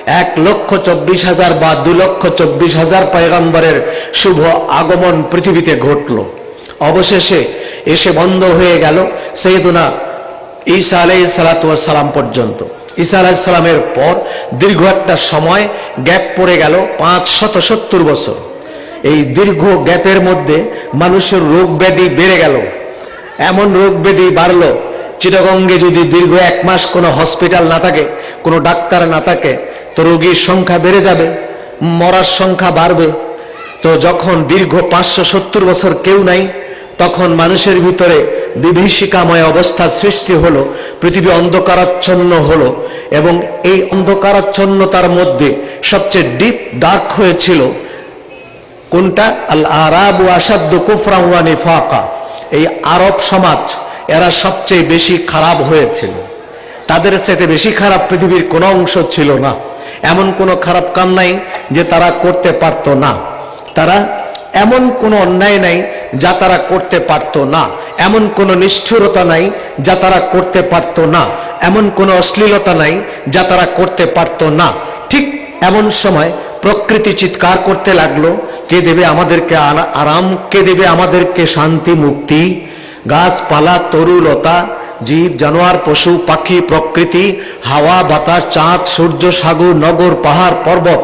1,24,000 বা 2,24,000 পয়গম্বরের শুভ আগমন পৃথিবীতে ঘটল। অবশেষে এসে বন্ধ হয়ে গেল সৈয়দনা ঈসা আলাইহিস সালাতু ওয়াস সালাম পর্যন্ত। ঈসা আলাইহিস সালামের পর দীর্ঘ একটা সময় গ্যাপ পড়ে গেল 570 বছর। এই দীর্ঘ গ্যাপের মধ্যে মানুষের রোগ ব্যাধি বেড়ে গেল। এমন রোগ ব্যাধি বাড়ল, চিটাগঙ্গে যদি দীর্ঘ 1 মাস কোনো হসপিটাল না থাকে, কোনো ডাক্তার না থাকে, তো রোগীর সংখ্যা বেড়ে যাবে, মরার সংখ্যা বাড়বে। তো যখন দীর্ঘ 570 বছর কেউ নাই, তখন মানুষের ভিতরে বিভীষিকাময় অবস্থা সৃষ্টি হলো, পৃথিবী অন্ধকারাচ্ছন্ন হলো। এবং এই অন্ধকারাচ্ছন্নতার মধ্যে সবচেয়ে ডিপ ডার্ক হয়েছিল কোনটা? আল আরাবু আসাদ্দু কুফরান ওয়া নিফাকা। এই আরব সমাজ এরা সবচেয়ে বেশি খারাপ হয়েছিল। তাদের চেয়ে বেশি খারাপ পৃথিবীর কোনো অংশ ছিল না। এমন কোনো খারাপ কাম নাই যে তারা করতে পারত না। তারা এমন কোনো অন্যায় নাই যা তারা করতে পারত না। এমন কোনো নিষ্ঠুরতা নাই যা তারা করতে পারত না। এমন কোনো অশ্লীলতা নাই যা তারা করতে পারত না। ঠিক এমন সময় প্রকৃতি চিৎকার করতে লাগলো, কে দেবে আমাদেরকে আরাম, কে দেবে আমাদেরকে শান্তি মুক্তি? গাছপালা, তরুলতা, জীব জানোয়ার, পশু পাখি, প্রকৃতি, হাওয়া বাতাস, চাঁদ সূর্য, সাগর নগর, পাহাড় পর্বত,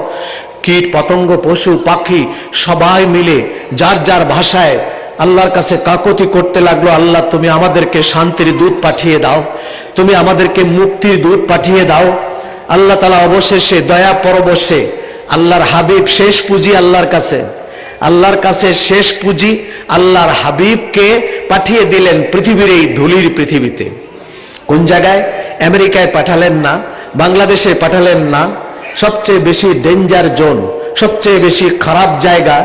কীট পতঙ্গ, পশু পাখি সবাই মিলে যার যার ভাষায় আল্লাহর কাছে কাকুতি করতে লাগলো, আল্লাহ তুমি আমাদেরকে শান্তির দূত পাঠিয়ে দাও, তুমি আমাদেরকে মুক্তির দূত পাঠিয়ে দাও। আল্লাহ তাআলা অবশেষে দয়া পরবশে আল্লাহর হাবিব, শেষ পুঁজি আল্লাহর কাছে, আল্লাহর কাছে শেষ পুঁজি আল্লাহর হাবিবকে পাঠিয়ে দিলেন পৃথিবীর এই ধুলির পৃথিবীতে। কোন জায়গায়? আমেরিকায় পাঠালেন না, বাংলাদেশে পাঠালেন না, সবচেয়ে বেশি ডেঞ্জার জোন, সবচেয়ে বেশি খারাপ জায়গা,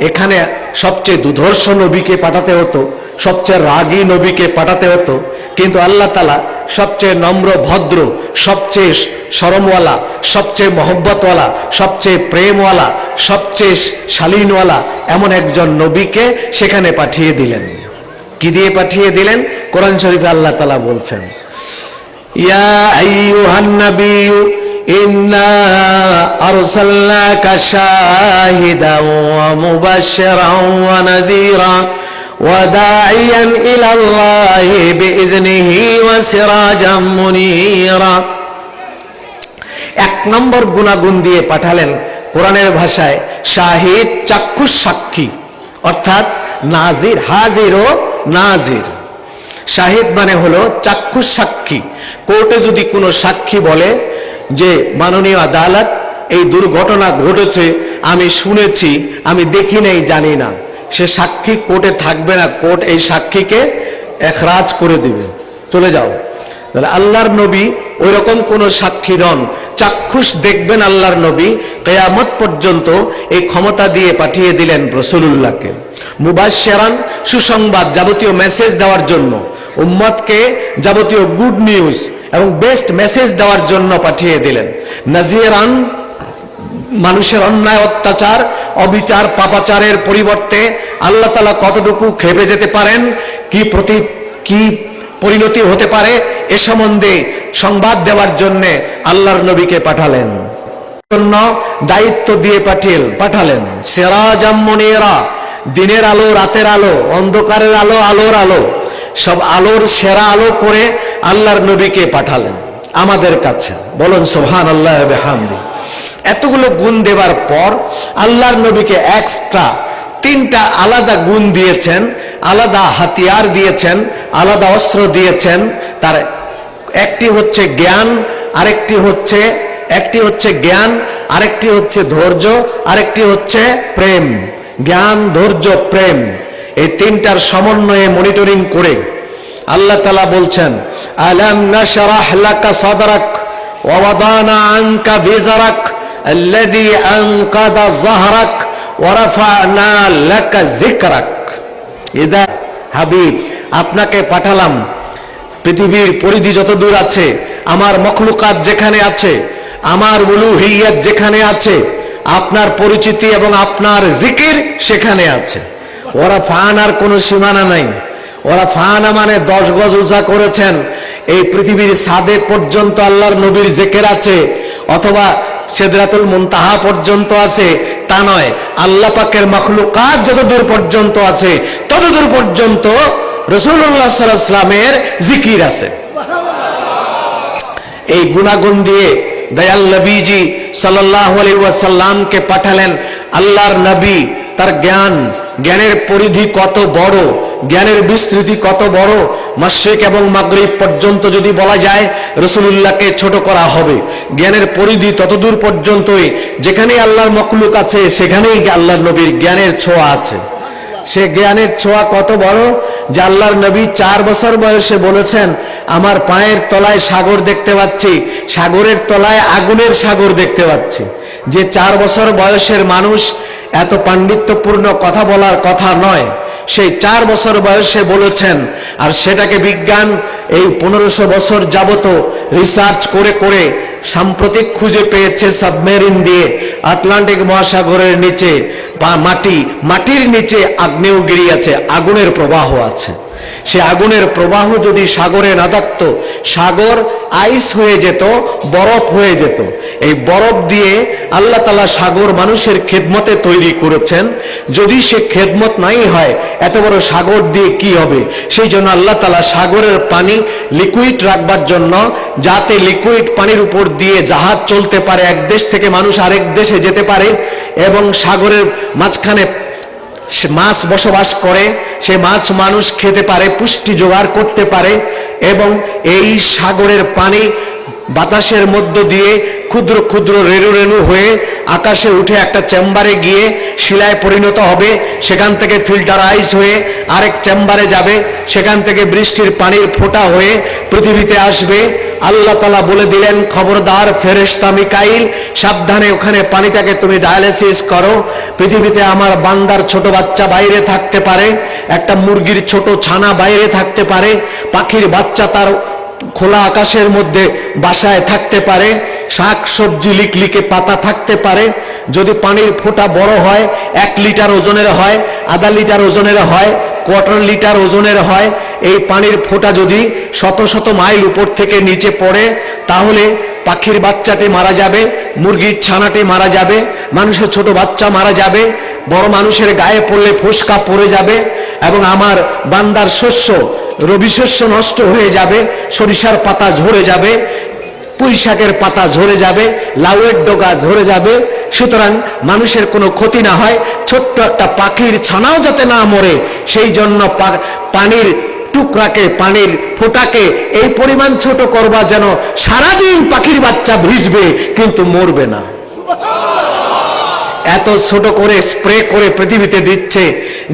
এখানে সবচেয়ে দুর্ধর্ষ নবীকে পাঠাতে হতো, সবচেয়ে রাগী নবীকে পাঠাতে হতো। কিন্তু আল্লাহ তাআলা সবচেয়ে নম্র ভদ্র, সবচেয়ে শরমওয়ালা, সবচেয়ে মহব্বতওয়ালা, সবচেয়ে প্রেমওয়ালা, সবচেয়ে শালীনওয়ালা এমন একজন নবীকে সেখানে পাঠিয়ে দিলেন। কি দিয়ে পাঠিয়ে দিলেন? কোরআন শরীফে আল্লাহ তাআলা বলছেন, ইয়া আইয়ুহান নাবিয়্যু ইন্না আরসালনাকা শাহিদান ওয়া মুবাশশিরান ওয়া নাযীরা ওয়া দাঈয়ান ইলাল্লাহি বিইজনিহি ওয়া সিরাজাম মুনীরা। 1 নম্বর গুণাগুণ দিয়ে পাঠালেন কোরআনের ভাষায় শাহিদ, চাক্ষুষ সাক্ষী, অর্থাৎ নাজির, হাজির ও নাজির। শাহিদ মানে হলো চাক্ষুষ সাক্ষী। কোর্টে যদি কোনো সাক্ষী বলে যে মাননীয় আদালত এই দুর্ঘটনা ঘটেছে, আমি শুনেছি, আমি দেখি নাই, জানি না, সে সাক্ষী কোর্টে থাকবে না, কোর্ট এই সাক্ষীকে এখরাজ করে দিবে, চলে যাও। তাহলে আল্লাহর নবী ওই রকম কোন সাক্ষী নন, চাক্ষুষ দেখবেন আল্লাহর নবী। কিয়ামত পর্যন্ত এই ক্ষমতা দিয়ে পাঠিয়ে দিলেন রাসূলুল্লাহকে। মুবাশশিরান, সুসংবাদ, যাবতীয় মেসেজ দেওয়ার জন্য, উম্মতকে যাবতীয় গুড নিউজ এবং বেস্ট মেসেজ দেওয়ার জন্য পাঠিয়ে দিলেন। নাজিরান, মানুষের অন্যায় অত্যাচার অবিচার পাপাচারের পরিবর্তে আল্লাহ তাআলা কতটুকু খেপে যেতে পারেন, কি পরিণতি হতে পারে এ সম্বন্ধে সংবাদ দেওয়ার জন্য আল্লাহর নবীকে পাঠালেন। জন্য দায়িত্ব দিয়ে পাঠালেন সিরাজাম মুনীরা, দিনের আলো, রাতের আলো, অন্ধকারের আলো, আলোর আলো, সব আলোর সেরা আলো করে আল্লাহর নবীকে পাঠালেন আমাদের কাছে। বলুন সুবহানাল্লাহ ওয়া বিহামদিহি। এতগুলো গুণ দেওয়ার পর আল্লাহর নবীকে এক্সট্রা 3টা আলাদা গুণ দিয়েছেন, আলাদা হাতিয়ার দিয়েছেন, আলাদা অস্ত্র দিয়েছেন। তার একটি হচ্ছে জ্ঞান, আরেকটি হচ্ছে জ্ঞান, আরেকটি হচ্ছে ধৈর্য, আরেকটি হচ্ছে প্রেম। জ্ঞান, ধৈর্য, প্রেম, এই 3টার সমন্বয়ে মনিটরিং করে আল্লাহ তাআলা বলছেন, আলাম নাশরাহ লাকা সাদরাক ওয়া ওয়াদানা আনকা বিজরাক আল্লাযী আনকাযা যাহরাক ওয়া রাফা'না লাকা যিকরাক। ইদা হাবিব, আপনাকে পাঠালাম পৃথিবীর পরিধি যত দূর আছে, আমার মখলুকাত যেখানে আছে, আমার উলুহিয়ত যেখানে আছে, আপনার পরিচিতি এবং আপনার জিকির সেখানে আছে। ওরা ফানার কোনো সীমানা নাই। ওরা ফানা মানে 10 গজ উঁচা করেছেন, এই পৃথিবীর ছাদে পর্যন্ত আল্লাহর নবীর জিকির আছে, অথবা সিদরাতুল মুনতাহা পর্যন্ত আছে তা নয়, আল্লাহ পাকের মাখলুকাত যতদূর পর্যন্ত আছে ততদূর পর্যন্ত রাসূলুল্লাহ সাল্লাল্লাহু আলাইহি ওয়াসাল্লামের জিকির আছে। এই গুণাগুণ দিয়ে দয়াল নবীজি সাল্লাল্লাহু আলাইহি ওয়াসাল্লামকে পাঠালেন। আল্লাহর নবী তার জ্ঞানের পরিধি কত বড়, জ্ঞানের বিস্তৃতি কত বড়, মাশরিক এবং মাগরিব পর্যন্ত যদি বলা যায় রাসূলুল্লাহকে ছোট করা হবে। জ্ঞানের পরিধি ততদূর পর্যন্তই, যেখানে আল্লাহর মখলুক আছে সেখানেই আল্লাহর নবীর জ্ঞানের ছোঁয়া আছে। সে জ্ঞানের ছোঁয়া কত বড় যে আল্লাহর নবী 4 বছর বয়সে বলেছেন, আমার পায়ের তলায় সাগর দেখতে পাচ্ছি, সাগরের তলায় আগুনের সাগর দেখতে পাচ্ছি। যে 4 বছর বয়সের মানুষ, এত পাণ্ডিত্যপূর্ণ কথা বলার কথা নয়, সেই 4 বছর বয়সে বলেছেন। আর সেটাকে বিজ্ঞান এই 1500 বছর যাবত রিসার্চ করে করে সাম্প্রতিক খুঁজে পেয়েছে সাবমেরিন দিয়ে আটলান্টিক মহাসাগরের নিচে বা মাটির নিচে আগ্নেয়গিরি আছে, আগুনের প্রবাহ আছে। সে আগুনের প্রবাহ যদি সাগরে না থাকত, সাগর আইস হয়ে যেত, বরফ হয়ে যেত। এই বরফ দিয়ে আল্লাহ তাআলা সাগর মানুষের খেদমতে তৈরি করেছেন। যদি সে খেদমত নাই হয়, এত বড় সাগর দিয়ে কি হবে? সেই জন্য আল্লাহ তাআলা সাগরের পানি লিকুইড রাখবার জন্য, যাতে লিকুইড পানির উপর দিয়ে জাহাজ চলতে পারে, এক দেশ থেকে মানুষ আরেক দেশে যেতে পারে, এবং সাগরের মাঝখানে মাছ বসবাস করে, সে মাছ মানুষ খেতে পারে, পুষ্টি জোগাড় করতে পারে। এবং এই সাগরের পানি বাতাসের মধ্য দিয়ে ক্ষুদ্র ক্ষুদ্র রেণু রেণু হয়ে আকাশে উঠে একটা চেম্বারে গিয়ে শিলায় পরিণত হবে, সেখান থেকে ফিল্টারাইজ হয়ে আরেক চেম্বারে যাবে, সেখান থেকে বৃষ্টির পানির ফোঁটা হয়ে পৃথিবীতে আসবে। আল্লাহ তাআলা বলে দিলেন, খবরদার ফেরেশতা মিকাইল, সাবধানে ওখানে পানিটাকে তুমি ডায়ালিসিস করো। পৃথিবীতে আমার বান্দার ছোট বাচ্চা বাইরে থাকতে পারে, একটা মুরগির ছোট ছানা বাইরে থাকতে পারে, পাখির বাচ্চা তার খোলা আকাশের মধ্যে বাসায় থাকতে পারে, শাক সবজি লিকলিকে পাতা থাকতে পারে। যদি পানির ফোঁটা বড় হয়, 1 লিটার ওজনের হয়, আধা লিটার ওজনের হয়, কোয়ার্টার লিটার ওজনের হয়, এই পানির ফোঁটা যদি শত শত মাইল উপর থেকে নিচে পড়ে, তাহলে পাখির বাচ্চাটি মারা যাবে, মুরগির ছানাটি মারা যাবে, মানুষের ছোট বাচ্চা মারা যাবে, বড় মানুষের গায়ে পড়লে ফোসকা পড়ে যাবে, এবং আমার বান্দার শস্য, রবি শস্য নষ্ট হয়ে যাবে, সরিষার পাতা ঝরে যাবে, পুঁই শাকের পাতা ঝরে যাবে, লাউয়ের ডগা ঝরে যাবে। সুতরাং মানুষের কোনো ক্ষতি না হয়, ছোট্ট একটা পাখির ছানাও যাতে না মরে, সেই জন্য পানির টুকরাকে, পানির ফোঁটাকে এই পরিমাণ ছোট করবা যেন সারাদিন পাখির বাচ্চা ভিজবে কিন্তু মরবে না। এত ছোট করে স্প্রে করে পৃথিবীতে দিচ্ছে,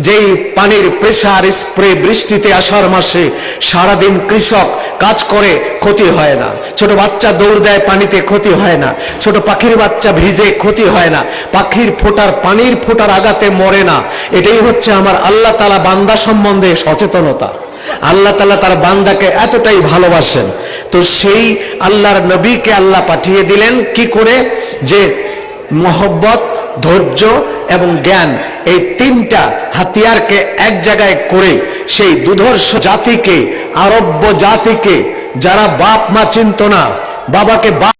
যেই পানির প্রেসার স্প্রে বৃষ্টিতে আষাঢ় মাসে সারাদিন কৃষক কাজ করে, ক্ষতি হয় না। ছোট বাচ্চা দৌড় দেয় পানিতে, ক্ষতি হয় না। ছোট পাখির বাচ্চা ভিজে, ক্ষতি হয় না। পাখির ফোঁটার, পানির ফোঁটার আঘাতে মরে না। এটাই হচ্ছে আমার আল্লাহ তাআলা বান্দা সম্বন্ধে সচেতনতা। আল্লাহ তাআলা তার বান্দাকে এতটাই ভালোবাসেন। তো সেই আল্লাহর নবীকে আল্লাহ পাঠিয়ে দিলেন কি করে? যে মহব্বত, ধৈর্য এবং জ্ঞান, এই 3টা হাতিয়ারকে এক জায়গায় করে সেই দুধর্ষ জাতিকে, আরব্য জাতিকে, যারা বাপ মা চিনত না, বাবাকে বাপ